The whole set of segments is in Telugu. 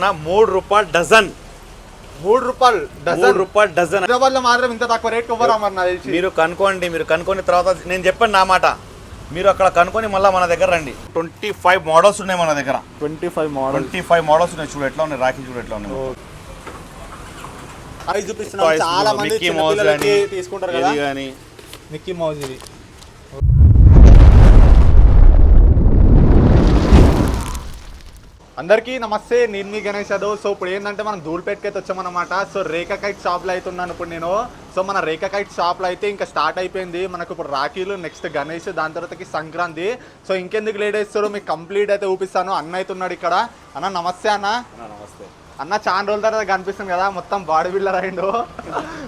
₹3 డజన్. ₹3 డజన్. హైదరాబాద్లో మాత్రం ఇంత తక్కువ రేట్ ఇవ్వరా మరి నాకు తెలిసి. మీరు కనుక్కోండి తర్వాత నేను చెప్పాను నా మాట. మీరు అక్కడ కనుక్కొని మళ్ళీ మన దగ్గర రండి. 25 మోడల్స్ ఉన్నాయి మన దగ్గర. 25 మోడల్స్ ఉన్నాయి. చూడు ఎట్లా ఉన్నాయి, రాఖీ చూడు ఎట్లా ఉన్నాయి. అవి చూపిస్తున్నాం, చాలా మంది చిన్నపిల్లలకి తీసుకుంటారు కదా. మిక్కీ మౌజ్ ఇది. అందరికీ నమస్తే, నేను మీ గణేష్ యాదవ్. సో ఇప్పుడు ఏంటంటే మనం ధూల్పేట్కి అయితే వచ్చామన్నమాట. సో రేఖా కైట్ షాప్లో అయితే ఉన్నాను ఇప్పుడు నేను. సో మన రేఖా కైట్ షాప్లో అయితే ఇంకా స్టార్ట్ అయిపోయింది మనకు ఇప్పుడు రాఖీలు, నెక్స్ట్ గణేష్, దాని తర్వాతకి సంక్రాంతి. సో ఇంకెందుకు లేట్ చేస్తారో మీకు కంప్లీట్ అయితే చూపిస్తాను. అన్న అయితే ఉన్నాడు ఇక్కడ. అన్న నమస్తే. నమస్తే అన్న. చాలా రోజుల తర్వాత కనిపిస్తుంది కదా, మొత్తం బాడీ బిల్డర్ అయిండు.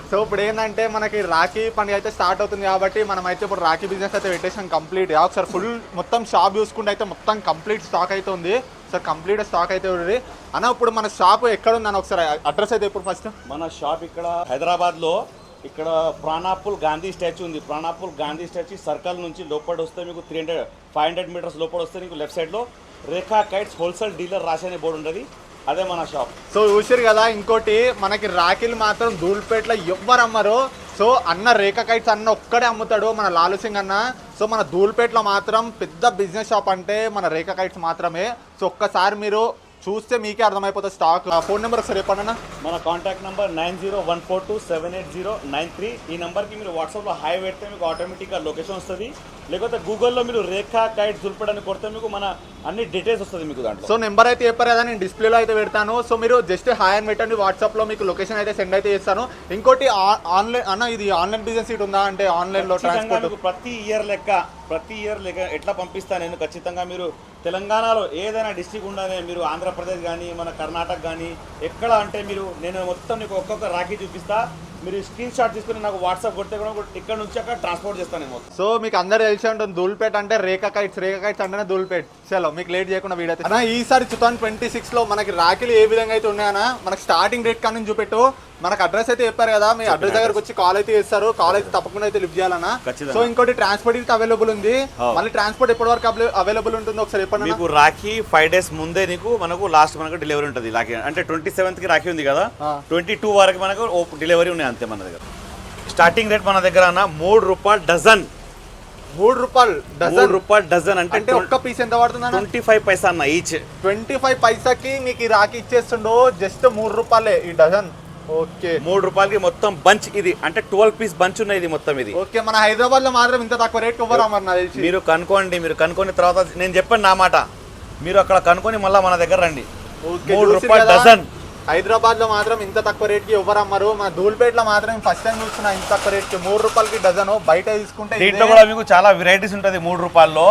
సో ఇప్పుడు ఏంటంటే మనకి రాఖీ పండుగ అయితే స్టార్ట్ అవుతుంది కాబట్టి మనం అయితే ఇప్పుడు రాఖీ బిజినెస్ అయితే పెట్టేసాం కంప్లీట్. ఒకసారి ఫుల్ మొత్తం షాప్ చూసుకుంటే అయితే మొత్తం కంప్లీట్ స్టాక్ అయితే ఉంది. సో కంప్లీట్ స్టాక్ అయితే ఉంది అన్న. ఇప్పుడు మన షాప్ ఎక్కడ ఉంది అన్న, ఒకసారి అడ్రస్ అయితే ఇప్పుడు ఫస్ట్. మన షాప్ ఇక్కడ హైదరాబాద్లో, ఇక్కడ ప్రాణాపుల్ గాంధీ స్టాచ్యూ ఉంది. ప్రాణాపుల్ గాంధీ స్టాచ్యూ సర్కిల్ నుంచి లోపల వస్తే మీకు 500 మీటర్స్ లోపల వస్తే మీకు లెఫ్ట్ సైడ్లో రేఖా కైట్స్ హోల్సేల్ డీలర్ రాసే బోర్డు ఉంటుంది. అదే మన షాప్. సో చూసారు కదా. ఇంకోటి మనకి రాఖీలు మాత్రం ధూల్పేటలో ఎవ్వరు అమ్మరు. సో అన్న రేఖా కైట్స్ అన్న ఒక్కడే అమ్ముతాడు, మన లాలు సింగ్ అన్న. సో మన ధూల్పేటలో మాత్రం పెద్ద బిజినెస్ షాప్ అంటే మన రేఖా కైట్స్ మాత్రమే. సో ఒక్కసారి మీరు చూస్తే మీకే అర్థమైపోతుంది స్టాక్. ఫోన్ నెంబర్ ఒకసారి చెప్పండి అన్న. మన కాంటాక్ట్ నెంబర్ 9014278093. ఈ నెంబర్కి మీరు వాట్సాప్లో హాయ్ పెడితే మీకు ఆటోమేటిక్గా లొకేషన్ వస్తుంది. లేకపోతే గూగుల్లో మీరు రేఖా కైట్స్ ధూల్పేట్ అని కొడితే మీకు మన అన్ని డీటెయిల్స్ వస్తుంది మీకు దాంట్లో. సో నెంబర్ అయితే చెప్పారు కదా, నేను డిస్ప్లేలో అయితే పెడతాను. సో మీరు జస్ట్ హాయ్ అని పెట్టండి, వాట్సాప్లో మీకు లొకేషన్ అయితే సెండ్ అయితే చేస్తాను. ఇంకోటి ఆన్లైన్ అన్న, ఇది ఆన్లైన్ బిజినెస్ సీట్ ఉందా అంటే ఆన్లైన్లో ట్రాన్స్పోర్ట్ ప్రతి ఇయర్ లెక్క ఎట్లా పంపిస్తాను నేను. ఖచ్చితంగా మీరు తెలంగాణలో ఏదైనా డిస్ట్రిక్ట్ ఉండనే, మీరు ఆంధ్రప్రదేశ్ కానీ మన కర్ణాటక కానీ ఎక్కడ అంటే నేను మొత్తం నీకు ఒక్కొక్క రాఖీ చూపిస్తా. మీరు స్క్రీన్ షాట్ తీసుకుని నాకు వాట్సాప్ కొడితే కూడా ఇక్కడ నుంచి అక్కడ ట్రాన్స్పోర్ట్ చేస్తాను నేను. సో మీకు అందరూ తెలిసి ఉంటుంది ధూల్పేట్ అంటే రేఖా కైట్స్ అంటేనే ధూల్పేట్. చలో మీకు లేట్ చేయకుండా వీడియో అయితే ఈసారి 2026లో మనకి రాఖీలు ఏ విధంగా అయితే ఉన్నాయన్నా, మనకి స్టార్టింగ్ రేట్ కానీ చూపెట్టు. మనకు అడ్రస్ అయితే చెప్పారు కదా, మీ అడ్రస్ దగ్గరకు వచ్చి కాల్ అయితే చేస్తారు. కాల్ అయితే తప్పకుండా అయితే లిఫ్ట్ చేయాలన్నా. సో ఇంకోటి ట్రాన్స్పోర్ట్ అయితే అవైలబుల్ ఉంది. మళ్ళీ ట్రాన్స్పోర్ట్ ఎప్పటి వరకు అవైలబుల్ ఉంటుందో ఒకసారి చెప్పండి. మీకు రాఖీ 5 days ముందే మనకు లాస్ట్ మనకు డెలివరీ ఉంటుంది. రాఖీ అంటే 27th కి రాఖీ ఉంది కదా, 22 వరకు మనకు డెలివరీ ఉన్నాయి అంతే మన దగ్గర. స్టార్టింగ్ రేట్ మన దగ్గర ₹3 డజన్. ₹3 డజన్ అంటే ఒక్క పీస్ ఎంత పడుతుంది? 25 పైసా అన్న ఈచ్. 25 పైసాకి మీకు ఈ రాఖీ ఇచ్చేస్తుండో జస్ట్ ₹3 ఈ డజన్. ఓకే, ₹3కి మొత్తం బంచ్. ఇది అంటే 12 పీస్ బంచ్ ఉన్నాయి ఇది మొత్తం. ఇది ఓకే. మన హైదరాబాద్ లో మాత్రం ఇంత తక్కువ రేట్ ఇవ్వరా మరి నాకు తెలిసి. మీరు కనుక్కోండి తర్వాత నేను చెప్పాను నా మాట. మీరు అక్కడ కనుక్కొని మళ్ళీ మన దగ్గర రండి. ₹3 డజన్. హైదరాబాద్ లో మాత్రం ఇంత తక్కువ రేట్ కి ఎవరు అమ్మరు. మన ధూల్పేట్ లో మాత్రం ఫస్ట్ టైం చూస్తున్నా ఇంత తక్కువ రేట్ కి. ₹3కి డజన్. బయట తీసుకుంటే దీంట్లో కూడా మీకు చాలా వెరైటీస్ ఉంటుంది. ₹3లో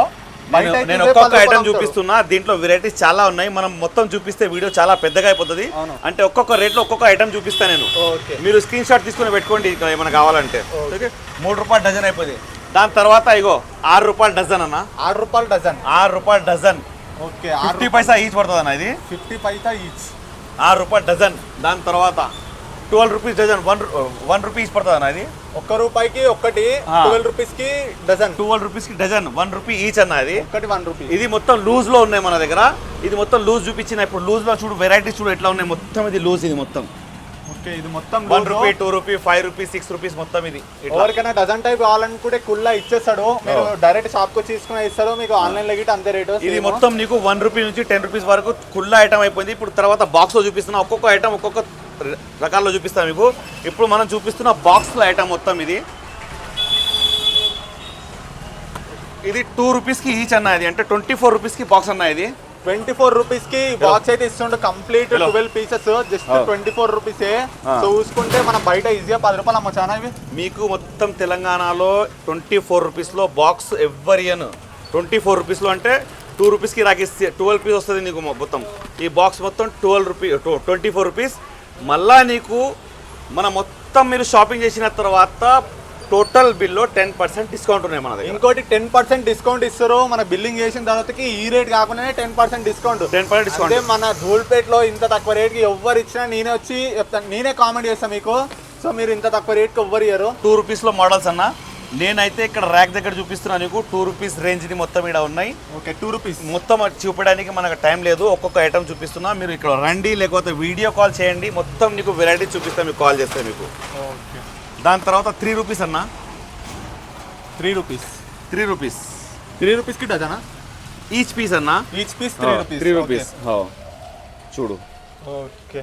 నేను ఒక్కొక్క ఐటమ్ చూపిస్తున్నా. దీంట్లో వెరైటీస్ చాలా ఉన్నాయి. మనం మొత్తం చూపిస్తే వీడియో చాలా పెద్దగా అయిపోతుంది. అంటే ఒక్కొక్క రేట్ లో ఒక్కొక్క ఐటమ్ చూపిస్తాను నేను. మీరు స్క్రీన్ షాట్ తీసుకుని పెట్టుకోండి ఇక్కడ ఏమైనా కావాలంటే. ₹3 డజన్ అయిపోయింది. దాని తర్వాత ఇగో ₹6 డజన్ అన్న. ₹6 డజన్. ₹6 డజన్. ఓకే, 50 పైసా ఈచ్ పడుతుంది అన్న. ఇది 50 పైసా ఈచ్. ₹6 డజన్. దాని తర్వాత ₹12 డజన్. ₹1 ఈచ్ పడుతుంది అన్న. ఇది ₹1కి ఒకటి, ₹12కి డజన్. ₹12కి డజన్, ₹1 ఈచ్ అన్న. అది ఒకటి ₹1. ఇది మొత్తం లూజ్ లో ఉన్నాయి మన దగ్గర. ఇది మొత్తం లూజ్ చూపించిన. ఇప్పుడు లూజ్ లో చూడు వెరైటీస్ చూడు ఎట్లా ఉన్నాయి. మొత్తం ఇది లూజ్. ఇది మొత్తం ఓకే. ఇది మొత్తం ₹1, ₹2, ₹5, ₹6 మొత్తం. ఇది ఎవరికైనా డజన్ టైప్ కావాలనుకుంటే కుల్లా ఇచ్చేస్తాడు. మీరు డైరెక్ట్ షాప్ కి తీసుకుని ఇస్తారు. మీకు ఆన్లైన్ లో గిట్ అంతే రేటు. ఇది మొత్తం నీకు ₹1 నుంచి ₹10 వరకు కుల్లా ఐటమ్ అయిపోయింది. ఇప్పుడు తర్వాత బాక్స్ లో చూపిస్తున్నా. ఒక్కొక్క ఐటమ్ ఒక్కొక్క రకాల్లో చూపిస్తాను మీకు. ఇప్పుడు మనం చూపిస్తున్న బాక్స్ లో ఐటమ్ మొత్తం ఇది ₹2కి ఈచ్ అన్న. ఇది అంటే ₹24కి బాక్స్ అన్న. ఇది ₹24కి బాక్స్ అయితే ఇస్తుండే కంప్లీట్ 12 పీసెస్ జస్ట్ ₹24. సో చూసుకుంటే మనం బయట ఈజీగా ₹10 అమ్మొచ్చానా ఇవి. మీకు మొత్తం తెలంగాణలో ₹24లో బాక్స్ ఎవ్వరియన్. ₹24లో అంటే ₹2కి రాకిస్తే 12 పీస్ వస్తుంది నీకు మొత్తం. ఈ బాక్స్ మొత్తం ₹24. మళ్ళా నీకు మన మొత్తం మీరు షాపింగ్ చేసిన తర్వాత టోటల్ బిల్లో 10% డిస్కౌంట్ ఉన్నాయి మన దగ్గర. ఇంకోటి 10% డిస్కౌంట్ ఇస్తారు. మన బిల్లింగ్ చేసిన తర్వాతకి ఈ రేట్ కాకుండానే 10% డిస్కౌంట్. 10% డిస్కౌంట్. మన ధూల్పేట్లో ఇంత తక్కువ రేట్కి ఎవ్వరు ఇచ్చినా నేనే వచ్చి చెప్తాను, నేనే కామెంట్ చేస్తాను మీకు. సో మీరు ఇంత తక్కువ రేట్కి ఎవ్వరు ఇయ్యరు. ₹2లో మోడల్స్ అన్న. నేనైతే ఇక్కడ ర్యాక్ దగ్గర చూపిస్తున్నాను నీకు 2 రూపీస్ రేంజ్ది మొత్తం ఇక్కడ ఉన్నాయి. ఓకే 2 రూపీస్ మొత్తం చూపడానికి మనకు టైం లేదు, ఒక్కొక్క ఐటమ్ చూపిస్తున్నా. మీరు ఇక్కడ రండి, లేకపోతే వీడియో కాల్ చేయండి, మొత్తం నీకు వెరైటీ చూపిస్తాను మీకు కాల్ చేస్తే మీకు. ఓకే దాని తర్వాత 3 రూపీస్ అన్న. 3 రూపీస్ 3 రూపీస్ 3 రూపీస్కి డజనా? ఈచ్ పీస్ అన్న. Each piece 3 rupees. 3 రూపీస్ చూడు. ఓకే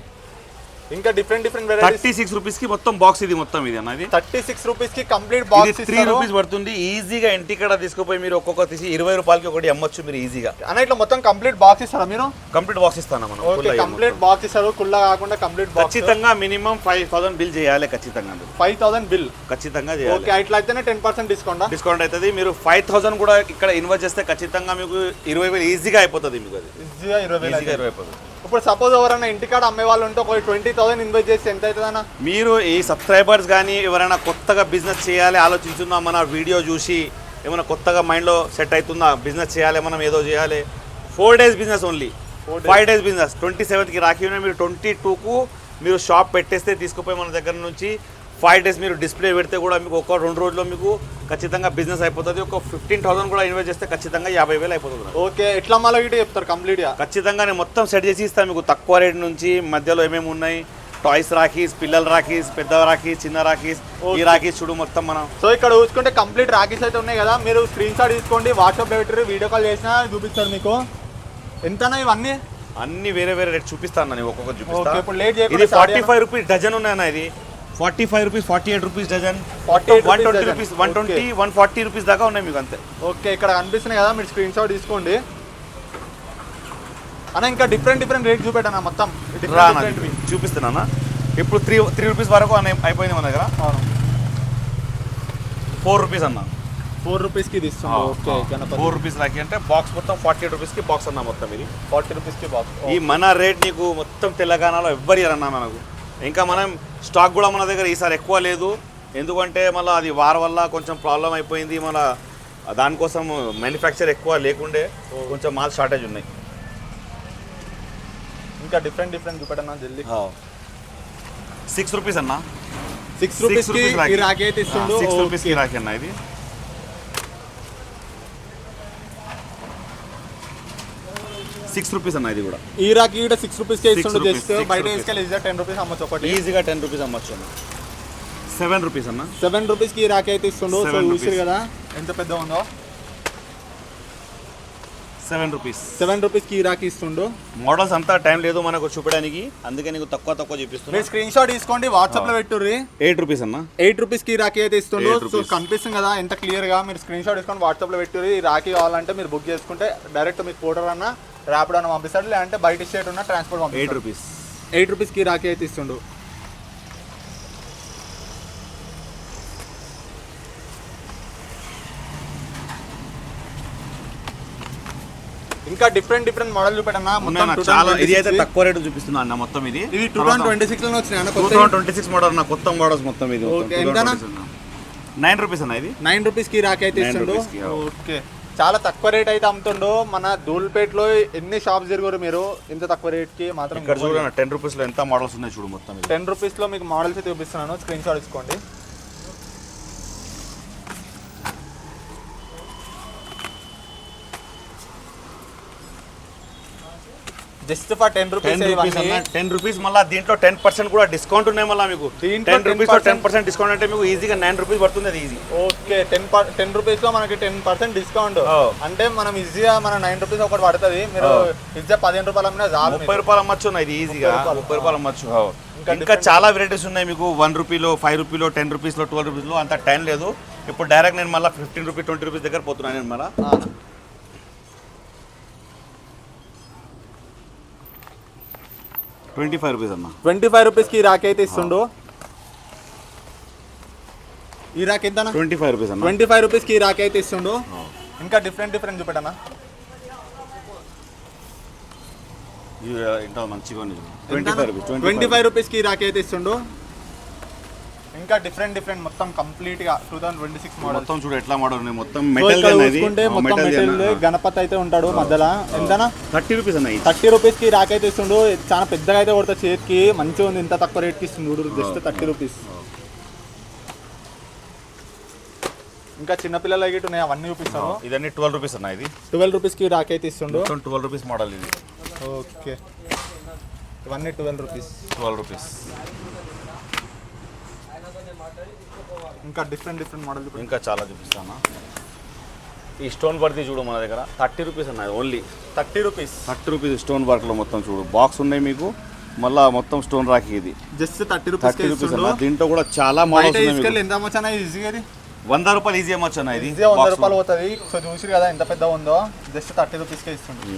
ఇంకా డిఫరెంట్ వెరైటీస్. 36 రూపీస్ కి మొత్తం బాక్స్ ఇది మొత్తం ఇది అన్నది. 36 రూపీస్ కి కంప్లీట్ బాక్స్ 3 రూపీస్ పడుతుంది. ఈజీగా ఇంటికాడ తీసుకుపోయి మీరు ఒక్కొక్క తీసి 20 రూపాయలకి ఒకటి అమ్మొచ్చు మీరు ఈజీగా. అన్న ఇట్లా మొత్తం కంప్లీట్ బాక్స్ ఇస్తారా మీరు? కంప్లీట్ బాక్స్ ఇస్తాను మనం. ఓకే కంప్లీట్ బాక్స్ ఇస్తారు, కుల్లా కాకుండా కంప్లీట్ బాక్స్. ఖచ్చితంగా మినిమం 5000 బిల్ చేయాలి. ఖచ్చితంగా 5000 బిల్ ఖచ్చితంగా చేయాలి. ఓకే ఇట్లా అయితేనే 10% డిస్కౌంట్ అవుతుంది. మీరు 5000 కూడా ఇక్కడ ఇన్వెస్ట్ చేస్తే ఖచ్చితంగా మీకు 20,000 ఈజీగా అయిపోతుంది. మీకు అది ఈజీగా 20,000 అయిపోతుంది. ఇప్పుడు సపోజ్ ఎవరైనా ఇంటికాడ అమ్మే వాళ్ళు ఉంటే ఒక 20,000 ఇన్వెస్ట్ చేస్తే ఎంత అవుతుందన్న? మీరు ఈ సబ్స్క్రైబర్స్ కానీ ఎవరైనా కొత్తగా బిజినెస్ చేయాలి ఆలోచించున్నా, మన వీడియో చూసి ఏమైనా కొత్తగా మైండ్లో సెట్ అవుతుందా బిజినెస్ చేయాలి, మనం ఏదో చేయాలి, 4 days business only. 5 days business. 27కి రాఖీ ఉన్నాయి, మీరు 22కు మీరు షాప్ పెట్టేస్తే తీసుకుపోయి మన దగ్గర నుంచి 5 డేస్ మీరు డిస్ప్లే పెడితే కూడా మీకు ఒక 2 రోజుల్లో మీకు ఖచ్చితంగా బిజినెస్ అయిపోతుంది. ఒక 15,000 కూడా ఇన్వెస్ట్ చేస్తే ఖచ్చితంగా 50,000 అయిపోతుంది. ఓకే ఎట్లా మళ్ళీ ఇటు చెప్తారు కంప్లీట్గా? ఖచ్చితంగా నేను మొత్తం సెట్ చేసి ఇస్తాను మీకు. తక్కువ రేట్ నుంచి మధ్యలో ఏమేమి ఉన్నాయి, టాయ్స్ రాఖీస్, పిల్లల రాఖీస్, పెద్ద రాఖీస్, చిన్న రాఖీస్, ఈ రాఖీస్ చూడు మొత్తం మనం. సో ఇక్కడ చూసుకుంటే కంప్లీట్ రాఖీస్ అయితే ఉన్నాయి కదా, మీరు స్క్రీన్ షాట్ తీసుకోండి, వాట్సాప్లో పెట్టి వీడియో కాల్ చేసినా చూపిస్తారు మీకు. ఎంతనా ఇవన్నీ? అన్ని వేరే వేరే రేట్ చూపిస్తాను నేను, ఒక్కొక్కటి ఓకే చూపిస్తాను. ఇప్పుడు లేట్ ఇది చేయకుండా 45 రూపీస్ డజన్ ఉన్నాయన్న. ఇది 45 rupees, 48 rupees dozen, 120 rupees, 120, 140 rupees దాకా ఉన్నాయి మీకు అంతే. ఓకే ఇక్కడ కనిపిస్తున్నాయి కదా, మీరు స్క్రీన్ షాట్ తీసుకోండి అన్న. ఇంకా డిఫరెంట్ రేట్ చూపెట్టనా మొత్తం చూపిస్తున్నా. ఇప్పుడు 3 రూపీస్ వరకు అయిపోయింది మన దగ్గర. 4 రూపీస్ అన్న. 4 రూపీస్కి ఇది ఇస్తాం. ఓకే 4 రూపీస్ రాఖీ అంటే బాక్స్ మొత్తం 40 రూపీస్కి బాక్స్ అన్న మొత్తం. ఇది 40 రూపీస్కి బాక్స్. ఈ మన రేట్ నీకు మొత్తం తెలంగాణలో ఎవ్వరు ఇయ్యరన్నా మనకు. ఇంకా మనం స్టాక్ కూడా మన దగ్గర ఈసారి ఎక్కువ లేదు, ఎందుకంటే మళ్ళీ అది వార్ వల్ల కొంచెం ప్రాబ్లం అయిపోయింది. మన దానికోసం మ్యానుఫ్యాక్చర్ ఎక్కువ లేకుండే కొంచెం మాల్ షార్టేజ్ ఉన్నాయి. ఇంకా డిఫరెంట్ చూపెట్టన్నా జల్దీ. 6 రూపీస్ అన్న. 6 రూపీస్కి ఈ రాఖీ అయితే ఇస్తుండు. 6 రూపీస్కి రాఖీ అన్న. ఇది 6 రూపీస్ అన్న. ఇది కూడా ఈ రాఖీ కూడా 6 రూపీస్కే ఇస్తుండు. జస్ట్ బయట తీసుకెళ్ళి ఈజీగా 10 రూపీస్ అమ్మచ్చు ఒకటి. ఈజీగా 10 రూపీస్ అమ్మచ్చు అన్న. 7 రూపీస్ అన్న. 7 రూపీస్కి ఈ రాఖీ అయితే ఇస్తుండు. సో చూసారు కదా ఎంత పెద్ద ఉందో. 7 రూపీస్. 7 రూపీస్కి ఈ రాఖీ ఇస్తుండు. మోడల్స్ అంతా టైం లేదు మనకు చూపడానికి, అందుకే నీకు తక్కువ చూపిస్తున్నా. మీరు స్క్రీన్ షాట్ తీసుకోండి, వాట్సాప్లో పెట్టుర్రి. 8 రూపీస్ అన్న. 8 రూపీస్కి ఈ రాఖీ అయితే ఇస్తుండు. సో కనిపిస్తుంది కదా ఎంత క్లియర్గా. మీరు స్క్రీన్ షాట్ తీసుకొని వాట్సాప్లో పెట్టుర్రి. ఈ రాఖీ కావాలంటే మీరు బుక్ చేసుకుంటే డైరెక్ట్ మీకు ఫోటో అన్న ర్యాపిడో అన్న పంపిస్తాడు, లేదంటే బయట స్టేట్ ఉన్న ట్రాన్స్పోర్ట్ పంపిస్తాడు. 8 రూపీస్. 8 రూపీస్కి ఈ రాఖీ అయితే ఇస్తుండు. ఇంకా డిఫరెంట్ మోడల్ చూపెట్టన్నా. చాలా ఇది అయితే తక్కువ రేటు చూపిస్తున్నా అన్న మొత్తం. ఇది 2026 లో వచ్చినాయి 2026 మోడల్ అన్న, కొత్త మోడల్స్ మొత్తం. ఇది 9 రూపీస్ అన్న. ఇది 9 రూపీస్కి రాఖీ అయితే ఇస్తుండు. ఓకే చాలా తక్కువ రేట్ అయితే అమ్ముతుండు. మన ధూల్పేటలో ఎన్ని షాప్స్ తిరుగురు మీరు ఇంత తక్కువ రేట్కి మాత్రం. ఇక్కడ చూడండి 10 రూపీస్లో ఎంత మోడల్స్ ఉన్నాయి చూడు మొత్తం. 10 రూపీస్లో మీకు మోడల్స్ అయితే చూపిస్తున్నాను, స్క్రీన్ షాట్ తీసుకోండి. Just for 10 rupees. 10 రూపీస్ మళ్ళీ దీంట్లో 10% కూడా డిస్కౌంట్ ఉన్నాయి మళ్ళీ మీకు. 10 రూపీస్లో 10% డిస్కౌంట్ అంటే మీకు ఈజీగా 9 రూపీస్ పడుతుంది. అది ఈజీ. ఓకే 10 రూపీస్లో మనకి 10% డిస్కౌంట్ అంటే మనం ఈజీగా మన 9 రూపీస్ ఒకటి పడుతుంది. మీరు ఈజీగా 15 రూపాయలు అమ్మినా 30 రూపాయలు అమ్మచ్చు. ఇది ఈజీగా 30 రూపాయలు అమ్మచ్చు. ఇంకా చాలా వెరైటీస్ ఉన్నాయి మీకు. 1 రూపీలో, 5 రూపీలో, 10 రూపీస్లో, 12 రూపీస్లో. అంత టైం లేదు. ఇప్పుడు డైరెక్ట్ నేను మళ్ళీ 15 రూపీస్ 20 రూపీస్ దగ్గర పోతున్నాను నేను మళ్ళీ. 25 రూపీస్ అన్న. 25 రూపీస్కి ఈ రాఖీ అయితే ఇస్తుండు. ఈ రాఖీ ఎంత? 25 రూపీస్ అన్న. 25 రూపీస్కి ఈ రాఖీ అయితే ఇస్తుండు. ఇంకా డిఫరెంట్ చూపెట్టనా. ఇంకా మంచిగా 25 రూపీస్కి ఈ రాఖీ అయితే ఇస్తుండు. ఇంకా డిఫరెంట్ మొత్తం కంప్లీట్ గా 2026 మోడల్ మొత్తం చూడు ఎట్లా మోడల్ ఉన్నాయి. మొత్తం మెటల్ మొత్తం మెటల్. గణపతి అయితే ఉంటాడు మధ్యలో. ఎంతనా? 30 రూపీస్ అన్న. 30 రూపీస్కి రాఖీ అయితే ఇస్తుండు. చాలా పెద్దగా అయితే కొడతా చేతికి, మంచిగా ఉంది. ఇంత తక్కువ రేట్కి ఇస్తుండు. Just 30 rupees. ఇంకా చిన్నపిల్లలకి గిట్ట ఉన్నాయి, అవన్నీ చూపిస్తాను. ఇదన్నీ 12 రూపీస్ అన్న. ఇది 12 రూపీస్కి రాఖీ అయితే ఇస్తుండు. 12 రూపీస్ మోడల్ ఇది. ఓకే, ఇవన్నీ 12 రూపీస్. 12 రూపీస్. ఇంకా డిఫరెంట్ మోడల్ ఇంకా చాలా చూపిస్తాను. ఈ స్టోన్ వర్క్ చూడు మన దగ్గర 30 రూపీస్ అన్నది. Only 30 rupees. 30 రూపీస్ స్టోన్ వర్క్లో మొత్తం చూడు బాక్స్ ఉన్నాయి మీకు. మళ్ళా మొత్తం స్టోన్ రాఖీ ఇది జస్ట్ 30 రూపీస్. 30 రూపీస్ అన్న. దీంట్లో కూడా చాలా మోడల్స్ ఉన్నాయి. ఎంత అమ్మొచ్చా ఈజీగా? ఇది 100 రూపాయలు ఈజీ అమ్మొచ్చు అన్న. ఇది 100 రూపాయలు పోతుంది. సో చూసి కదా ఎంత పెద్ద ఉందో. జస్ట్ 30 రూపీస్కే ఇస్తుంది.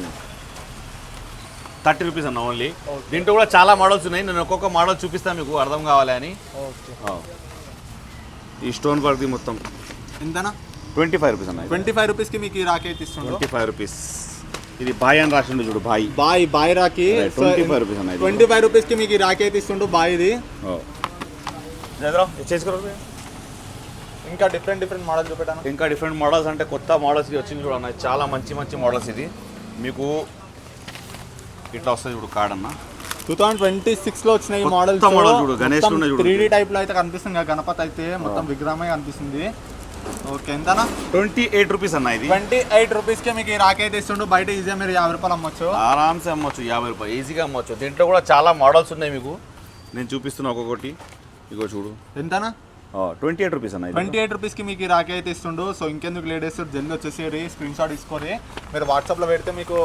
30 రూపీస్ అన్న ఓన్లీ. దీంట్లో కూడా చాలా మోడల్స్ ఉన్నాయి. నేను ఒక్కొక్క మోడల్ చూపిస్తాను మీకు అర్థం కావాలి అని. ఓకే, ఈ స్టోన్ వర్క్ మొత్తం ఎంతనా? 25 రూపీస్ అన్న. 25 రూపీస్కి మీకు ఈ రాఖీ అయితే ఇస్తుంది. 25 రూపీస్. ఇది బాయ్ అని రాసిండు చూడు. బాయ్ రాఖీ 25 రూపీస్ అన్న. 25 రూపీస్కి మీకు ఈ రాఖీ అయితే ఇస్తుండు బాయ్. ఇది చేసుకోరు. ఇంకా డిఫరెంట్ మోడల్ చూపెట్టాను. ఇంకా డిఫరెంట్ మోడల్స్ అంటే కొత్త మోడల్స్ వచ్చింది చూడన్న. చాలా మంచి మోడల్స్. ఇది మీకు ఇట్లా వస్తుంది చూడు కార్డ్ అన్న. 2026లో వచ్చిన ఈ మోడల్ చూడు. గణేష్ 3D టైప్ లో అయితే కనిపిస్తుంది కదా, గణపతి అయితే మొత్తం విగ్రహమే కనిపిస్తుంది. ఓకే, ఎంతనా? 28 రూపీస్ అన్న. ఇది 28 రూపీస్కే మీకు ఈ రాఖీ అయితే ఇస్తుండు. బయట ఈజీగా మీరు 50 రూపాయలు అమ్మొచ్చు. ఆరామ్సే అమ్మొచ్చు. 50 రూపాయలు ఈజీగా అమ్మొచ్చు. దీంట్లో కూడా చాలా మోడల్స్ ఉన్నాయి మీకు. నేను చూపిస్తున్నా ఒక్కొక్కటి. ఇగో చూడు. ఎంతనా? 28 రూపీస్ అన్న. 28 రూపీస్కి మీకు ఈ రాఖీ అయితే ఇస్తుండు. సో ఇంకెందుకు లేట్ చేస్తారు, జల్దీ వచ్చేసి స్క్రీన్ షాట్ తీసుకొని మీరు వాట్సాప్లో పెడితే మీకు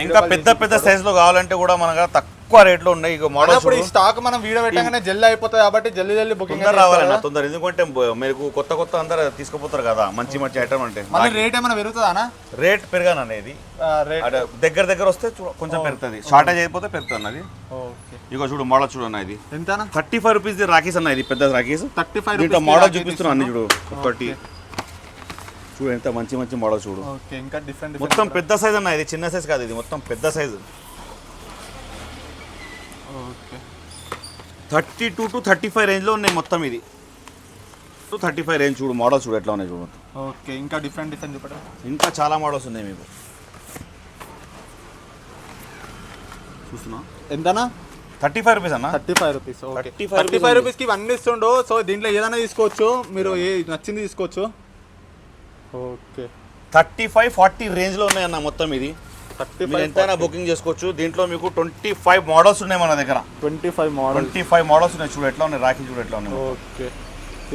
ఇంకా పెద్ద సైజులో కావాలంటే కూడా మనకు తక్కువ రేట్లో ఉన్నాయి. ఇక మోడల్ ఇప్పుడు ఈ స్టాక్ మనం వీడియో పెట్టగానే జల్దీ అయిపోతుంది కాబట్టి జల్దీ బుకింగ్ రావాలన్నా తొందర. ఎందుకంటే మీకు కొత్త అందరూ తీసుకుపోతారు కదా మంచి ఐటమ్ అంటే. మళ్ళీ రేట్ ఏమైనా పెరుగుతుందా? రేట్ పెరగాననేది దగ్గర వస్తే కొంచెం పెరుగుతుంది. షార్టేజ్ అయిపోతే పెరుగుతుంది అన్నది. ఇగో చూడు మోడల్ చూడు అన్న. ఇది ఎంతనా? 35 రూపీస్ రాఖీస్ అన్న. ఇది పెద్ద రాఖీస్ 35 దీంట్లో మోడల్ చూపిస్తున్నాను అన్ని చూడు. ఒకటి చూడు ఎంత మంచి మోడల్ చూడు. ఓకే, ఇంకా డిఫరెంట్ మొత్తం పెద్ద సైజ్ అన్న. ఇది చిన్న సైజ్ కాదు, ఇది మొత్తం పెద్ద సైజు. ఓకే, 32 to 35 రేంజ్లో ఉన్నాయి మొత్తం. ఇది 35 రేంజ్ చూడు. మోడల్ చూడు ఎట్లా ఉన్నాయి చూడు. ఓకే, ఇంకా డిఫరెంట్ చూపడం. ఇంకా చాలా మోడల్స్ ఉన్నాయి మీకు. చూస్తున్నా. ఎంతనా? 35 రూపీస్ అన్న. 35 రూపీస్. 35 రూపీస్కి ఇవన్నీ ఇస్తుండు. సో దీంట్లో ఏదైనా తీసుకోవచ్చు, మీరు ఏ నచ్చింది తీసుకోవచ్చు. ఓకే, 35-40 రేంజ్లో ఉన్నాయి అన్న మొత్తం. ఇది 35 ఎంతైనా బుకింగ్ చేసుకోవచ్చు. దీంట్లో మీకు 25 మోడల్స్ ఉన్నాయి మన దగ్గర. 25 మోడల్స్ ఉన్నాయి చూడు ఎట్లా ఉన్నాయి. రాఖీ చూడు ఎట్లా ఉన్నాయి. ఓకే,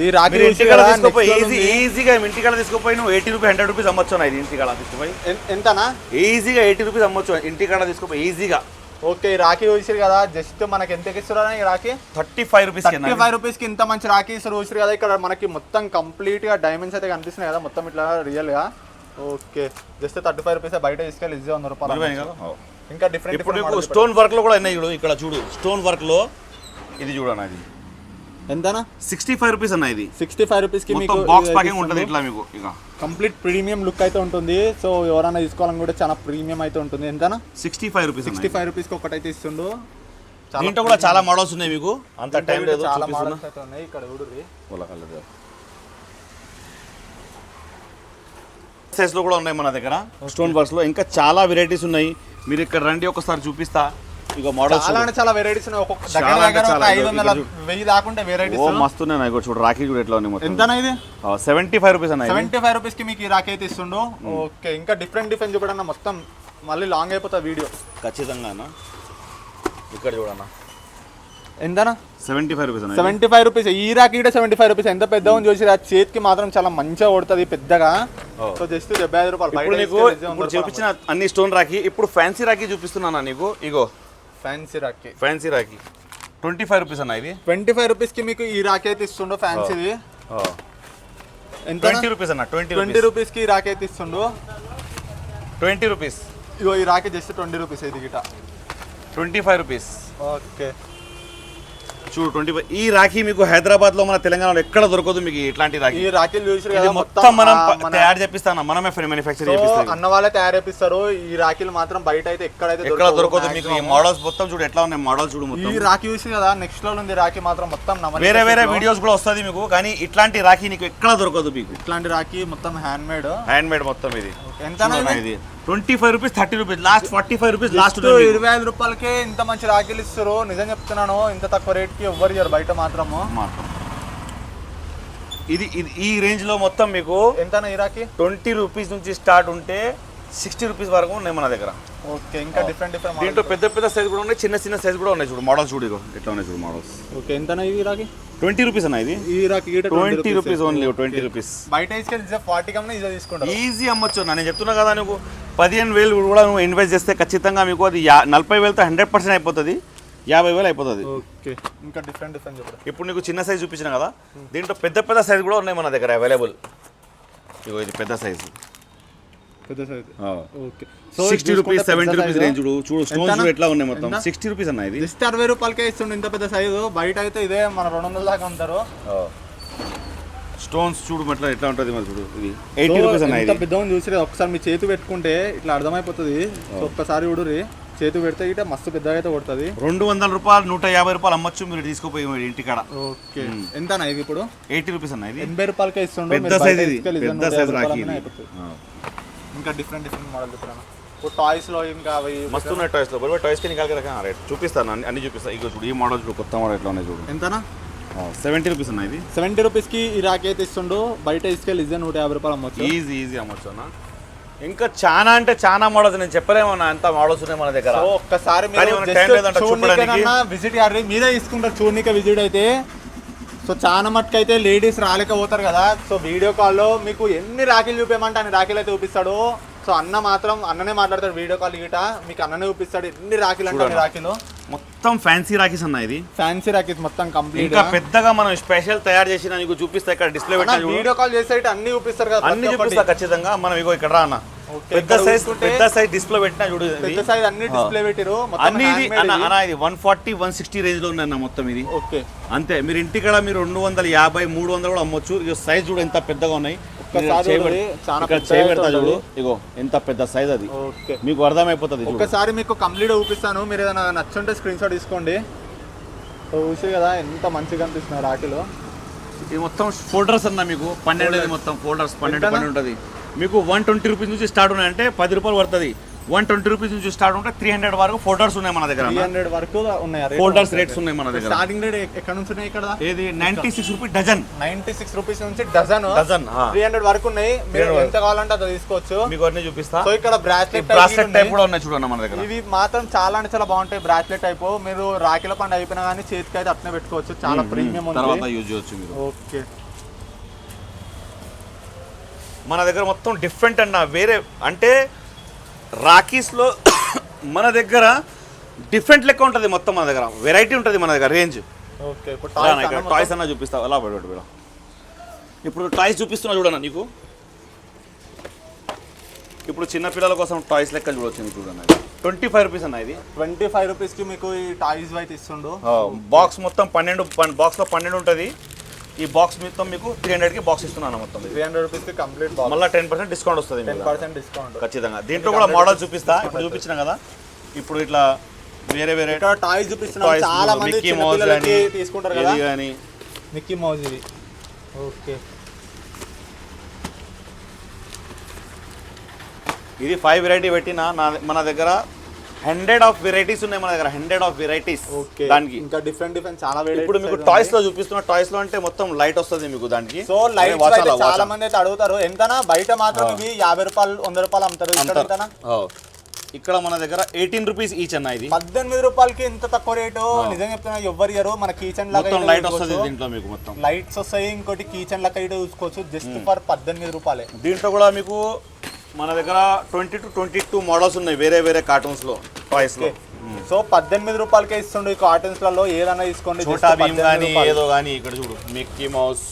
ఈ రాఖీ ఇంటికాడ తీసుకుపోయి ఈజీగా ఇంటికాడ తీసుకుపోయి నువ్వు 80 రూపీస్ 100 రూపీస్ అమ్మొచ్చు అన్న. ఇది ఇంటికాడ తీసుకుపోయి ఎంతనా? ఈజీగా 80 రూపీస్ అమ్మొచ్చు ఇంటికాడ తీసుకుపోయి ఈజీగా. ఓకే, ఈ రాఖీ చూసారు కదా, జస్ట్ మనకి ఎంత ఇస్తున్నారు ఈ రాఖీ? 35 రూపీస్. 35 రూపీస్కి ఇంత మంచి రాఖీ ఇస్తారు చూసారు కదా. ఇక్కడ మనకి మొత్తం కంప్లీట్గా డైమండ్స్ అయితే కనిపిస్తున్నాయి కదా మొత్తం ఇట్లా రియల్గా. Okay, just 35 rupees. బయట తీసుకెళ్ళి ఈజీ 100 రూపాయలు. ఇంకా డిఫరెంట్ ఇప్పుడు స్టోన్ వర్క్ లో కూడా ఉన్నాయి చూడు. ఇక్కడ చూడు స్టోన్ వర్క్ లో ఇది చూడన్న. ఇది ఎంతనా? 65 రూపీస్ అన్న. ఇది 65 రూపీస్కి మీకు బాక్స్ ప్యాకింగ్ ఉంటుంది ఇట్లా మీకు. ఇక కంప్లీట్ ప్రీమియం లుక్ అయితే ఉంటుంది. సో ఎవరైనా తీసుకోవాలని కూడా చాలా ప్రీమియం అయితే ఉంటుంది. ఎంతనా? 65 రూపీస్. 65 రూపీస్కి ఒకటైతే ఇస్తుండు. దీంట్లో కూడా చాలా మోడల్స్ ఉన్నాయి మీకు. అంత టైం లేదు. చాలా మోడల్స్ అయితే ఉన్నాయి. ఇక్కడ చూడండి సైజ్ లో కూడా ఉన్నాయి మన దగ్గర స్టోన్ వర్క్స్ లో. ఇంకా చాలా వెరైటీస్ ఉన్నాయి. మీరు ఇక్కడ రండి ఒకసారి చూపిస్తా. ఇక మోడల్స్ చాలా వెరైటీస్ ఉన్నాయి. ఒక్కొక్క దగ్గర 500 1000 దాకుంటే వెరైటీస్. ఓ మస్తు ఉన్నాయి. ఇగో చూడు రాఖీ చూడు ఎట్లా ఉంది మొత్తం. ఎంతనా ఇది? 75 రూపీస్ అన్న. 75 రూపీస్కి మీకు ఈ రాఖీ అయితే ఇస్తుండు. ఓకే, ఇంకా డిఫరెంట్ చూపడన్నా. మొత్తం మళ్ళీ లాంగ్ అయిపోతుంది వీడియో. ఖచ్చితంగా అన్న. ఇక్కడ చూడన్న. ఎంతనా? 75 రూపీస్ అన్న. 75 రూపీస్. ఈ రాఖీ కూడా 75 రూపీస్. ఎంత పెద్దగా ఉంది చూసి. ఆ చేతికి మాత్రం చాలా మంచిగా కొడుతుంది పెద్దగా. సో జస్ట్ 75 రూపాయలు. ఇప్పుడు చూపించిన అన్ని స్టోన్ రాఖీ. ఇప్పుడు ఫ్యాన్సీ రాఖీ చూపిస్తున్నాను నీకు. ఇగో ఫ్యాన్సీ రాఖీ 25 రూపీస్ అన్న. ఇది 25 రూపీస్కి మీకు ఈ రాఖీ అయితే ఇస్తుండు. ఫ్యాన్సీది ఎంత? 20 రూపీస్ అన్న. 20 రూపీస్కి ఈ రాఖీ అయితే ఇస్తుండు. 20 రూపీస్. ఇగో ఈ రాఖీ జస్ట్ 20 రూపీస్. ఇది గిట 25 రూపీస్. ఓకే, చూడు 25. ఈ రాఖీ మీకు హైదరాబాద్ లో మన తెలంగాణలో ఎక్కడ దొరకదు మీకు ఇట్లాంటి రాఖీ. ఈ రాఖీలు చూసి కదా మొత్తం మనం తయారు చేపిస్తాను. మనమే మ్యానుఫ్యాక్చర్ చేపిస్తాం. అన్న వాళ్ళే తయారు చేపిస్తారు. ఈ రాఖీలు మాత్రం బయట అయితే ఎక్కడ దొరకదు మీకు. ఈ మోడల్స్ మొత్తం చూడు ఎట్లా ఉన్నాయి. మోడల్స్ చూడు మొత్తం. ఈ రాఖీ చూసి కదా నెక్స్ట్ లో ఉంది రాఖీ మాత్రం మొత్తం. వేరే వీడియోస్ కూడా వస్తుంది మీకు. కానీ ఇట్లాంటి రాఖీ నీకు ఎక్కడ దొరకదు మీకు. ఇట్లాంటి రాఖీ మొత్తం హ్యాండ్ మేడ్ మొత్తం. ఇది ఎంత? ఇది 25 rupees, 30 rupees, last 45 rupees, last 25 రూపాయలకే ఇంత మంచి రాఖీలు ఇస్తారు. నిజం చెప్తున్నాను, ఇంత తక్కువ రేట్కి ఎవ్వరు ఇయ్యరు బయట మాత్రము. ఇది ఈ రేంజ్లో మొత్తం మీకు ఎంతనా ఇరాకి 20 రూపీస్ నుంచి స్టార్ట్ ఉంటే 60 రూపీస్ వరకు ఉన్నాయి మన దగ్గర. ఓకే, ఇంకా డిఫరెంట్ దీంట్లో పెద్ద పెద్ద సైజ్ కూడా ఉన్నాయి, చిన్న సైజ్ కూడా ఉన్నాయి. చూడు మోడల్స్ చూడు, ఇగో ఎట్లా ఉన్నాయి చూడు మోడల్స్. ఓకే, ఎంతనా ఈ ఇరాకి? 20 రూపీస్ అన్న ఇది. ఈ ఇరాకి 20 రూపీస్ ఓన్లీ, 20 రూపీస్. బయట తీసుకెళ్ళి 40 కన్నా ఈజీ తీసుకుంటారు. ఈజీ అమ్మొచ్చు అన్న. నేను చెప్తున్నా కదా, నువ్వు 15,000 కూడా నువ్వు ఇన్వెస్ట్ చేస్తే ఖచ్చితంగా మీకు అది 40,000తో 100% అయిపోతుంది, 50,000 అయిపోతుంది. ఓకే, ఇంకా డిఫరెంట్ చెప్పండి. ఇప్పుడు నీకు చిన్న సైజ్ చూపించిన కదా, దీంట్లో పెద్ద సైజ్ కూడా ఉన్నాయి మన దగ్గర అవైలబుల్. ఇగో ఇది పెద్ద సైజు, పెద్ద size. Okay, 60 rupees 70 rupees range. చూడు స్టోన్స్ చూడు ఎట్లా ఉన్నాయి మొత్తం. 60 రూపీస్ అన్న ఇది. జస్ట్ 60 రూపాయలకే ఇస్తుండే ఇంత పెద్ద సైజు. బయట అయితే ఇదే మన 200 దాకా అమ్ముతారు. స్టోన్స్ చూడు ఎట్లా ఉంటుంది మరి. చూడు ఇది 80 రూపీస్ అన్న. ఇంత పెద్దగా చూసి ఒకసారి మీ చేతి పెట్టుకుంటే ఇట్లా అర్థమైపోతుంది. ఒక్కసారి చూడురి, చేతి పెడితే ఇట మస్తు పెద్దగా అయితే కొడుతుంది. 200 రూపాయలు 150 రూపాయలు అమ్మొచ్చు మీరు తీసుకుపోయి ఇంటికాడ. ఓకే, ఎంతనా ఇది ఇప్పుడు? 80 రూపీస్ అన్న ఇది. 80 రూపాయలకే ఇస్తుండే. పెద్ద సైజ్ ఇది, పెద్ద సైజ్ రాఖీ. ఇంకా డిఫరెంట్ మోడల్ చెప్తాను. ఇప్పుడు టాయ్స్ లో ఇంకా అవి మస్తు ఉన్నాయి టాయ్స్ లో. బట్ టాయ్స్ కి నికాల్ రకం రేట్ చూపిస్తాను, అన్ని చూపిస్తాను. ఇగో చూడు ఈ మోడల్ చూడు, కొత్త మోడల్ ఎట్లా ఉన్నాయి చూడు. ఎంతనా? 70 రూపీస్ అన్న ఇది. 70 రూపీస్ కి ఈ రాఖీ అయితే ఇస్తుండు. బయట తీసుకెళ్ళి 150 రూపాయలు అమ్మొచ్చు. ఈజీ అమ్మొచ్చు అన్న. ఇంకా చాలా అంటే చాలా మోడల్స్ నేను చెప్పలేమన్నా, అంత మోడల్స్ ఉన్నాయి మన దగ్గర. ఒక్కసారి విజిట్ గారి మీరే తీసుకుంటారు. చూడనీకే విజిట్ అయితే సో చాలా మట్టుకు అయితే లేడీస్ రాలేకపోతారు కదా. సో వీడియో కాల్లో మీకు ఎన్ని రాఖీలు చూపించమంటే అన్ని రాఖీలు అయితే చూపిస్తాడు. సో అన్ననే మాట్లాడతాడు వీడియో కాల్ గిట, మీకు అన్ననే చూపిస్తాడు. ఎన్ని రాఖీలు అంటే అన్ని రాఖీలు. మొత్తం ఫ్యాన్సీ రాఖీస్ అన్న ఇది. ఫ్యాన్సీ రాఖీస్ మొత్తం కంప్లీట్. ఇంకా పెద్దగా మనం స్పెషల్ తయారు చేసిన నీకు చూపిస్తా. ఇక్కడ డిస్ప్లే పెట్టిన వీడియో కాల్ చేస్తే అన్ని చూపిస్తారు కదా, అన్ని చూపిస్తా ఖచ్చితంగా. మనం ఇగో ఇక్కడ రా అన్న, పెద్ద సైజ్ డిస్ప్లే పెట్టినా చూడు. పెద్ద సైజ్ అన్ని డిస్ప్లే పెట్టిరు అన్ని. ఇది అన్న ఇది 140 160 రేంజ్ లో ఉన్నాయి మొత్తం ఇది. ఓకే, అంతే. మీరు ఇంటికాడ మీరు 250 300 కూడా అమ్మొచ్చు. ఇక సైజ్ చూడు ఎంత పెద్దగా ఉన్నాయి. చేయబెడతా చూడు, ఇగో ఎంత పెద్ద సైజ్ అది. మీకు అర్థమైపోతుంది. ఒకసారి మీకు కంప్లీట్ చూపిస్తాను. మీరు ఏదైనా నచ్చుంటే స్క్రీన్ షాట్ తీసుకోండి. చూసి కదా ఎంత మంచిగా అనిపిస్తున్నాయి రాఖీలో. ఇది మొత్తం ఫోల్డర్స్ అన్న, మీకు 12 మొత్తం ఫోల్డర్స్ 12 ఉంటుంది. మీకు 120 రూపీస్ నుంచి స్టార్ట్ ఉన్నాయంటే 10 రూపాయలు పడుతుంది. 120 రూపీస్ నుంచి స్టార్ట్ ఉంటే 300 వరకు ఫోల్డర్స్ ఉన్నాయి మన దగ్గర. 300 వరకు ఉన్నాయి ఫోల్డర్స్ రేట్స్ ఉన్నాయి మన దగ్గర. స్టార్టింగ్ రేట్ ఎక్కడ నుంచి ఉన్నాయి ఇక్కడ? ఇది 96 రూపీస్ డజన్. 96 రూపీస్ నుంచి డజన్ 300 వరకు ఉన్నాయి. మీరు ఎంత కావాలంటే అది తీసుకోవచ్చు. మీకు అన్ని చూపిస్తా. సో ఇక్కడ బ్రాస్లెట్ టైప్ కూడా ఉన్నాయి చూడండి మన దగ్గర. ఇవి మాత్రం చాలా అంటే చాలా బాగుంటాయి. బ్రాస్లెట్ టైప్ మీరు రాఖీల పండుగ అయిపోయినా కానీ చేతికి అయితే అట్నే పెట్టుకోవచ్చు. చాలా ప్రీమియం ఉంది, తర్వాత యూజ్ చేయొచ్చు మీరు. ఓకే, మన దగ్గర మొత్తం డిఫరెంట్ అన్న. వేరే అంటే రాఖీస్లో మన దగ్గర డిఫరెంట్ లెక్క ఉంటుంది మొత్తం. మన దగ్గర వెరైటీ ఉంటుంది మన దగ్గర రేంజ్. ఓకే, టాయ్స్ అన్న చూపిస్తావు అలా పడు. ఇప్పుడు టాయ్స్ చూపిస్తున్నా చూడన్నా నీకు. ఇప్పుడు చిన్నపిల్లల కోసం టాయ్స్ లెక్క చూడవచ్చు. చూడన్నా 25 రూపీస్ అన్న ఇది. 25 రూపీస్కి మీకు ఈ టాయ్స్ అయితే ఇస్తుండు. బాక్స్ మొత్తం 12 బాక్స్లో 12 ఉంటుంది. ఈ బాక్స్ మొత్తం మీకు 300కి బాక్స్ ఇస్తున్నాను మొత్తం. 300 రూపీస్కి కంప్లీట్ బాక్స్. మళ్ళీ 10% డిస్కౌంట్ వస్తుంది. 10% డిస్కౌంట్ ఖచ్చితంగా. దీంట్లో కూడా మోడల్ చూపిస్తా. ఇప్పుడు చూపించిన కదా, ఇప్పుడు ఇట్లా వేరే టాయ్స్ చూపిస్తున్నా. చాలా మంది చిన్నపిల్లలకి తీసుకుంటారు కదా, కానీ మిక్కీ మౌజ్ ఇది. ఓకే, ఇది 5 వెరైటీ పెట్టిన మన దగ్గర 100 ఆఫ్ వెరైటీస్ ఉన్నాయి మన దగ్గర. 100 ఆఫ్ వెరైటీస్. దానికి ఇంకా డిఫరెంట్ చాలా వెరైటీస్. ఇప్పుడు మీకు టాయ్స్ లో చూపిస్తున్నా. టాయ్స్ లో అంటే మొత్తం లైట్ వస్తుంది మీకు దానికి. సో లైట్ చాలా మంది అయితే అడుగుతారు. ఎంతనా? బయట మాత్రం ఇవి 50 రూపాయలు 100 రూపాయలు అమ్ముతారు. ఇక్కడ మన దగ్గర 18 రూపీస్ ఈచ్ అన్న. ఇది 18 రూపాయలకి ఇంత తక్కువ రేటు నిజంగా చెప్తున్నా ఎవ్వరు ఇయర్. మన కిచెన్ లాగా లైట్ వస్తుంది దీంట్లో మీకు. మొత్తం లైట్స్ వస్తాయి. ఇంకోటి కిచెన్ లాగా ఇటు చూసుకోవచ్చు. జస్ట్ ఫర్ 18 రూపాయలే. దీంట్లో కూడా మీకు మన దగ్గర 20 to 22 మోడల్స్ ఉన్నాయి వేరే కార్టూన్స్ లో, టాయ్స్ లో. సో 18 రూపాయలకే ఇస్తుండే ఈ కార్టూన్స్ లలో. ఏదైనా తీసుకోండి. చోటా భీమ్ కానీ ఏదో కానీ. ఇక్కడ చూడు మిక్కీ మౌస్.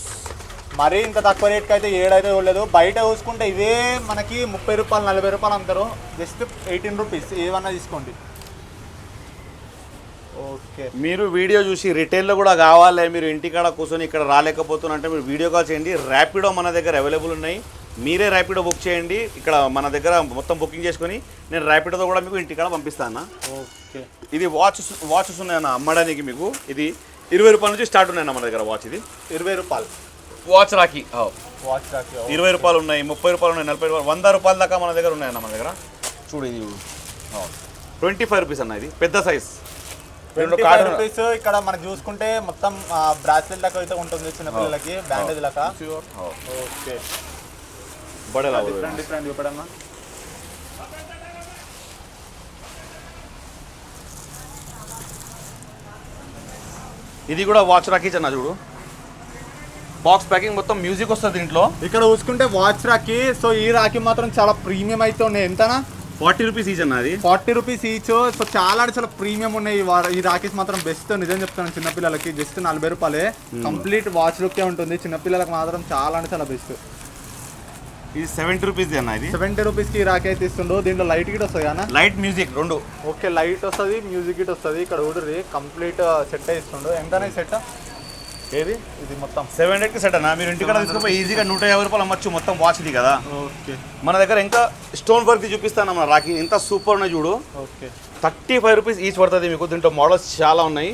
మరీ ఇంత తక్కువ రేట్కి అయితే ఏడైతే చూడలేదు. బయట చూసుకుంటే ఇవే మనకి 30 రూపాయలు 40 రూపాయలు అమ్ముతారు. జస్ట్ 18 రూపీస్ ఏమన్నా తీసుకోండి. ఓకే, మీరు వీడియో చూసి రిటైల్లో కూడా కావాలి, మీరు ఇంటికాడ కూర్చొని ఇక్కడ రాలేకపోతున్నంటే మీరు వీడియో కాల్ చేయండి. ర్యాపిడో మన దగ్గర అవైలబుల్ ఉన్నాయి. మీరే ర్యాపిడో బుక్ చేయండి. ఇక్కడ మన దగ్గర మొత్తం బుకింగ్ చేసుకొని నేను ర్యాపిడోతో కూడా మీకు ఇంటికాడ పంపిస్తాను. ఓకే, ఇది వాచెస్ ఉన్నాయన్న అమ్మడానికి. మీకు ఇది 20 రూపాయల నుంచి స్టార్ట్ ఉన్నాయన్న మన దగ్గర. వాచ్ ఇది 20 రూపాయలు. వాచ్ రాఖీ 20 రూపాయలు ఉన్నాయి, 30 రూపాయలు ఉన్నాయి, 40 రూపాయలు, 100 రూపాయల దాకా మన దగ్గర ఉన్నాయన్న మన దగ్గర. చూడు ఇది 25 రూపీస్ అన్న. ఇది పెద్ద సైజ్. దీంట్లో కార్డు రూపీస్. ఇక్కడ మనం చూసుకుంటే మొత్తం బ్రాస్లెట్ లెక్క అయితే ఉంటుంది చిన్నపిల్లలకి, బ్యాండేజ్ లెక్క. ఓకే బడేలా డిఫరెంట్ చూపడమ్మా. ఇది కూడా వాచ్ రాకీ అన్న చూడు, బాక్స్ ప్యాకింగ్ మొత్తం మ్యూజిక్ వస్తుంది దీంట్లో. ఇక్కడ చూసుకుంటే వాచ్ రాకీ. సో ఈ రాకీ మాత్రం చాలా ప్రీమియం అయితే ఉన్నాయి. ఎంతనా? 40 రూపీస్ ఈచ్ అన్న. అది 40 రూపీస్ ఈచ్. సో చాలా అంటే చాలా ప్రీమియం ఉన్నాయి ఈ రాకీస్ మాత్రం. బెస్ట్ నిజం చెప్తాను, చిన్నపిల్లలకి జస్ట్ 40 రూపాయలే. కంప్లీట్ వాచ్ లుక్కే ఉంటుంది, చిన్నపిల్లలకు మాత్రం చాలా అంటే చాలా బెస్ట్. ఇది 70 రూపీస్ అన్న. ఇది 70 రూపీస్కి ఈ రాకీ అయితే ఇస్తుండో. దీంట్లో లైట్ గిట్ వస్తుంది అన్న, లైట్ మ్యూజిక్ రెండు. ఓకే లైట్ వస్తుంది, మ్యూజిక్ గిట్ వస్తుంది. ఇక్కడ ఊడరి కంప్లీట్ సెట్ ఇస్తుండో. ఎంతనే సెట్? ఏది ఇది మొత్తం 700కి సెట్ అన్న. మీరు ఇంటికాడ తీసుకుపోయి ఈజీగా 150 రూపాయలు అమ్మచ్చు. మొత్తం వాచ్ ఇది కదా. ఓకే మన దగ్గర ఇంకా స్టోన్ వర్క్ చూపిస్తాను మన రాకీ. ఎంత సూపర్ ఉన్నాయి చూడు. ఓకే 35 రూపీస్ ఈచ్ పడుతుంది మీకు. దీంట్లో మోడల్స్ చాలా ఉన్నాయి.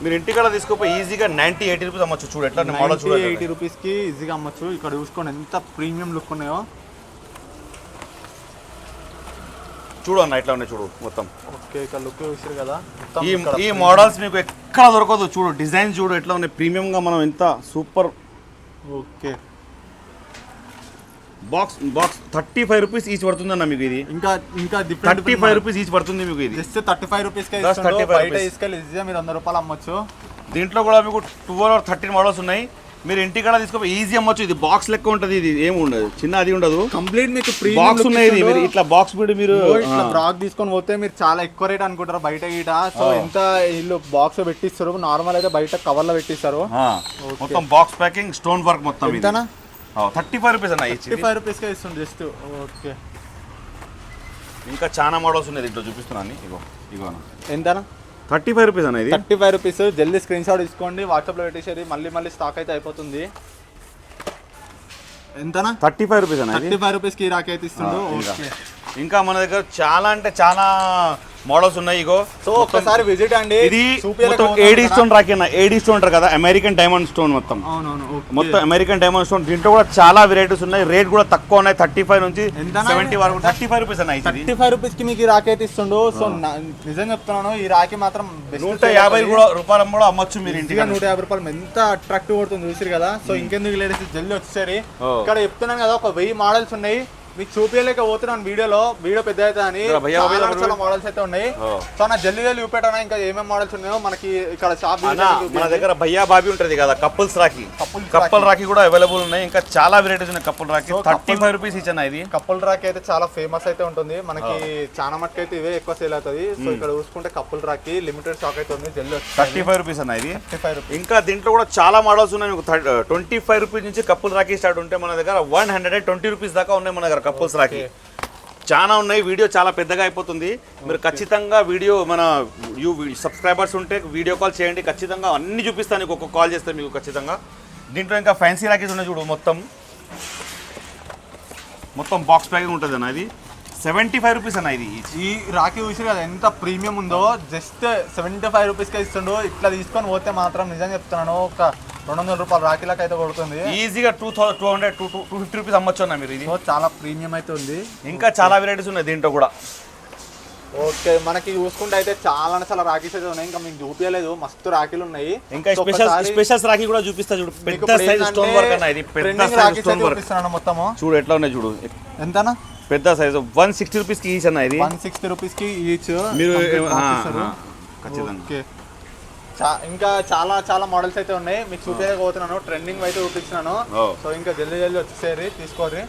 మీరు ఇంటికాడ తీసుకుపోయి ఈజీగా 90-80 రూపీస్ అమ్మచ్చు. చూడు ఎట్లా మోడల్ చూడండి. 80 రూపీస్కి ఈజీగా అమ్మచ్చు. ఇక్కడ చూసుకోండి ఎంత ప్రీమియం లుక్ ఉన్నాయో. చూడు అన్న ఎట్లా ఉన్నాయి చూడు మొత్తం. ఓకే ఇక్కడ లుక్ చూసారు కదా. ఈ మోడల్స్ మీకు ఎక్కడ దొరకదు. చూడు డిజైన్ చూడు ఎట్లా ఉన్నాయి ప్రీమియంగా. మనం ఎంత super. Okay box 35 rupees each పడుతుందన్న మీకు. ఇది ఇంకా 35 రూపీస్ ఈచ్ పడుతుంది మీకు. ఇది జస్ట్ 35 రూపీస్కే Just 35 బయట rupees. తీసుకెళ్ళి ఈజీగా మీరు 100 రూపాయలు అమ్మొచ్చు. దీంట్లో కూడా మీకు 12 or 13 మోడల్స్ ఉన్నాయి. మీరు ఇంటికాడ తీసుకుపోయి ఈజీ అమ్మొచ్చు. ఇది బాక్స్ లెక్క ఉంటుంది. ఇది ఏమి ఉండదు, చిన్న అది ఉండదు. కంప్లీట్ మీకు బాక్స్ ఉన్నాయి. ఇది మీరు ఇట్లా బాక్స్ మీరు ఇట్లా బ్రాక్ తీసుకొని పోతే మీరు చాలా ఎక్కువ రేట్ అనుకుంటారు బయట గీట. సో ఎంత వీళ్ళు బాక్స్ పెట్టిస్తారు. నార్మల్ అయితే బయట కవర్ లో పెట్టిస్తారు. మొత్తం బాక్స్ ప్యాకింగ్ స్టోన్ వర్క్ మొత్తం. ఎంతనా? 35 రూపీస్ అన్న. 35 రూపీస్కే ఇస్తుంది జస్ట్. ఓకే ఇంకా చాలా మోడల్స్ ఉన్నాయి దీంట్లో చూపిస్తున్నాను. ఇగో ఎంతనా? 35 రూపీస్ అన్న. ఇది 35 రూపీస్. జల్దీ స్క్రీన్ షాట్ తీసుకోండి, వాట్సాప్లో పెట్టేసేది. మళ్ళీ స్టాక్ అయితే అయిపోతుంది. ఎంతనా? 35 రూపీస్ అన్న. 35 రూపీస్కి రాకి అయితే ఇస్తుండు. ఓకే ఇంకా మన దగ్గర చాలా అంటే చాలా మోడల్స్ ఉన్నాయి. ఇగో సో ఒకసారి విజిట్ అండి. ఇది మొత్తం ఏడీ స్టోన్ రాకి అన్న. ఏడీ స్టోన్ అంటారు కదా, అమెరికన్ డైమండ్ స్టోన్ మొత్తం. అవునవును మొత్తం అమెరికన్ డైమండ్ స్టోన్. దీంట్లో కూడా చాలా వెరైటీస్ ఉన్నాయి. రేట్ కూడా తక్కువ ఉన్నాయి. 35 నుంచి 70 వరకు. 35 రూపీస్ అన్న. 35 రూపీస్కి మీకు ఈ రాకి అయితే ఇస్తుండు. సో నిజం చెప్తున్నాను, ఈ రాకి మాత్రం 150 రూపాయలు కూడా అమ్మొచ్చు మీరు ఇంటిగా. 150 రూపాయలు ఎంత అట్రాక్టివ్ పడుతుంది చూసారు కదా. సో ఇంకెందుకు లేడీస్ జల్దీ వచ్చేసరి. ఇక్కడ చెప్తున్నాను కదా, ఒక 1000 మోడల్స్ ఉన్నాయి. మీకు చూపించలేక పోతున్నాను వీడియో పెద్ద అయితే అని. చాలా మోడల్స్ అయితే ఉన్నాయి. సో నా జల్దీ చూపెట్టాను ఇంకా ఏమేమి మోడల్స్ ఉన్నాయో మనకి ఇక్కడ షాప్. మన దగ్గర భయ్యా బాబీ ఉంటది కదా, కపుల్స్ రాఖీ. కపుల్ రాఖీ కూడా అవైలబుల్ ఉన్నాయి. ఇంకా చాలా వెరైటీస్ ఉన్నాయి కపుల్ రాఖీ. 35 రూపీస్ ఇచ్చిన. ఇది కపుల్ రాఖీ అయితే చాలా ఫేమస్ అయితే ఉంటుంది మనకి. చాలా మటుకు అయితే ఇవే ఎక్కువ సేల్ అవుతుంది. సో ఇక్కడ చూసుకుంటే కపుల్ రాఖీ లిమిటెడ్ స్టాక్ అయితే ఉంది. జల్దీ 35 రూపీస్ అన్న. ఇది 35 రూపీస్. ఇంకా దీంట్లో కూడా చాలా మోడల్స్ ఉన్నాయి. మీకు 25 రూపీస్ నుంచి కపుల్ రాఖీ స్టార్ట్ ఉంటే మన దగ్గర 120 రూపీస్ దాకా ఉన్నాయి మన దగ్గర కపుల్స్ రాఖీ. చాలా ఉన్నాయి. వీడియో చాలా పెద్దగా అయిపోతుంది. మీరు ఖచ్చితంగా మన సబ్స్క్రైబర్స్ ఉంటే వీడియో కాల్ చేయండి. ఖచ్చితంగా అన్ని చూపిస్తాను. నీకు ఒక్కొక్క కాల్ చేస్తాను మీకు ఖచ్చితంగా. దీంట్లో ఇంకా ఫ్యాన్సీ రాఖీస్ ఉన్నాయి చూడు. మొత్తం బాక్స్ ప్యాకింగ్ ఉంటుంది అన్న. ఇది 75 రూపీస్ అన్న. ఇది ఈ రాఖీ చూసి కదా ఎంత ప్రీమియం ఉందో. జస్ట్ 75 రూపీస్కే ఇస్తుండో. ఇట్లా తీసుకొని పోతే మాత్రం నిజం చెప్తున్నాను, ఒక 200 రూపాయలు రాఖీలకు అయితే కొడుతుంది. ఈజీగా 250 రూపీస్ అమ్మొచ్చు అన్న మీరు. ఇది చాలా ప్రీమియం అయితే ఉంది. ఇంకా చాలా వెరైటీస్ ఉన్నాయి దీంట్లో కూడా. ఓకే మనకి చూసుకుంటే అయితే చాలా రాఖీస్ అయితే ఉన్నాయి. ఇంకా మీకు చూపించలేదు, మస్తు రాఖీలు ఉన్నాయి. ఇంకా స్పెషల్స్ రాఖీ కూడా చూపిస్తా చూడు. పెద్ద సైజ్ స్టోన్ వర్క్ అన్న. ఇది పెద్ద సైజ్ స్టోన్ వర్క్ మొత్తము చూడు ఎట్లా ఉన్నాయి చూడు. ఎంతనా? పెద్ద సైజ్ 160 రూపీస్ కి ఈచ్ అన్న. ఇది 160 రూపీస్ కి ఈచ్ మీరు. ఓకే ఇంకా చాలా మోడల్స్ అయితే ఉన్నాయి. మీకు చూపించకపోతున్నాను, ట్రెండింగ్ అయితే చూపిస్తున్నాను. సో ఇంకా జల్దీ వచ్చేసేది తీసుకోరి.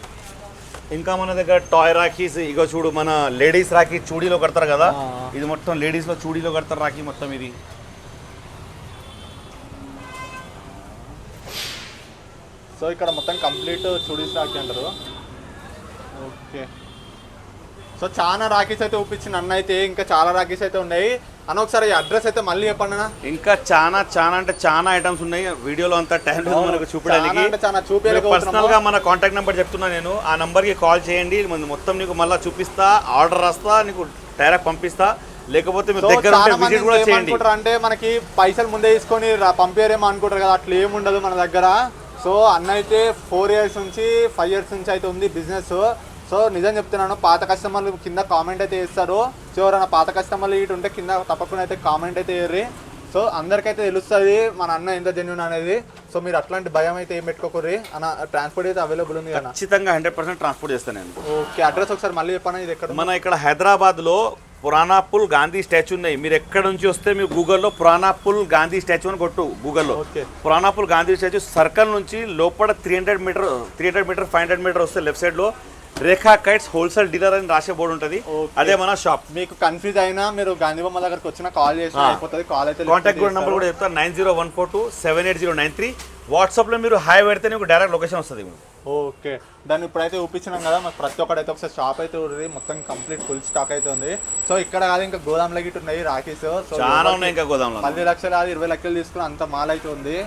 ఇంకా మన దగ్గర టాయ్ రాఖీస్. ఇగో చూడు, మన లేడీస్ రాఖీ చూడీలో కడతారు కదా. ఇది మొత్తం లేడీస్ లో చూడీలో కడతారు రాఖీ మొత్తం. ఇది సో ఇక్కడ మొత్తం కంప్లీట్ చూడీస్ రాఖీ అంటారు. ఓకే సో చాలా రాఖీస్ అయితే చూపించిన అన్న అయితే. ఇంకా చాలా రాఖీస్ అయితే ఉన్నాయి అన్న. ఒకసారి అడ్రస్ అయితే మళ్ళీ చెప్పండి అన్న. ఇంకా చాలా ఐటమ్స్ ఉన్నాయి. వీడియోలో అంతా టైం లేదు మనకు చూపించడానికి. పర్సనల్ గా మన కాంటాక్ట్ నెంబర్ చెప్తున్నా నేను. ఆ నంబర్ కి కాల్ చేయండి. మొత్తం నీకు మళ్ళీ చూపిస్తా, ఆర్డర్ రాస్తా, నీకు డైరెక్ట్ పంపిస్తా. లేకపోతే మీరు దగ్గర విజిట్ కూడా చేయండి. అంటే మనకి పైసలు ముందే తీసుకొని పంపారేమో అనుకుంటారు కదా, అట్లా ఏముండదు మన దగ్గర. సో అన్న అయితే 4 years నుంచి 5 years నుంచి అయితే ఉంది బిజినెస్. సో నిజం చెప్తున్నాను, పాత కస్టమర్లు కింద కామెంట్ అయితే చేస్తారు. సో ఎవరైనా పాత కస్టమర్లు ఇటు ఉంటే కింద తప్పకుండా అయితే కామెంట్ అయితే వేయర్రి. సో అందరికైతే తెలుస్తుంది మన అన్న ఎంత జెన్యూన్ అనేది. సో మీరు అట్లాంటి భయం అయితే ఏం పెట్టుకోకూరి అన్న. ట్రాన్స్పోర్ట్ అయితే అవైలబుల్ ఉంది కదా? ఖచ్చితంగా 100% ట్రాన్స్పోర్ట్ చేస్తాను నేను. ఓకే, అడ్రస్ ఒకసారి మళ్ళీ చెప్పనా, ఇది ఎక్కడ? మన ఇక్కడ హైదరాబాద్లో పురాణాపుల్ గాంధీ స్టాచ్యూ ఉన్నాయి. మీరు ఎక్కడ నుంచి వస్తే మీరు గూగుల్లో పురాణాపుల్ గాంధీ స్టాచ్యూ అని కొట్టు గూగుల్లో. ఓకే, పురాణాపుల్ గాంధీ స్టాచ్యూ సర్కిల్ నుంచి లోపల 300 మీటర్ 500 మీటర్ వస్తే లెఫ్ట్ సైడ్లో రేఖా కైట్స్ హోల్సేల్ డీలర్ అని రాసే బోర్డు ఉంటుంది. అదే మన షాప్. మీకు కన్ఫ్యూజ్ అయినా మీరు గాంధీ బొమ్మ దగ్గరకు వచ్చినా కాల్ చేసినా అయిపోతుంది. కాల్ అయితే కాంటాక్ట్ కూడా నెంబర్ కూడా చెప్తాను, 9014278093. వాట్సాప్లో మీరు హాయ్ పెడితే మీకు డైరెక్ట్ లొకేషన్ వస్తుంది. ఓకే, దాన్ని ఇప్పుడైతే చూపించినాం కదా, మాకు ప్రతి ఒక్కటి ఒకసారి షాప్ అయితే ఉంది. మొత్తం కంప్లీట్ ఫుల్ స్టాక్ అయితే ఉంది. సో ఇక్కడ కాదు, ఇంకా గోదాంలో గిట్ ఉన్నాయి రాఖీస్. సో చాలా ఉన్నాయి ఇంకా గోదాంలో. 10 లక్షలు అది 20 లక్షలు తీసుకుని అంత మాల్ అయితే ఉంది.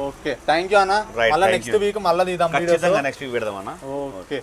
ఓకే, థ్యాంక్ యూ అన్న. మళ్ళీ నెక్స్ట్ వీక్ మళ్ళీ తీద్దాం. నెక్స్ట్ వీక్ పెడదాం అన్న. ఓకే.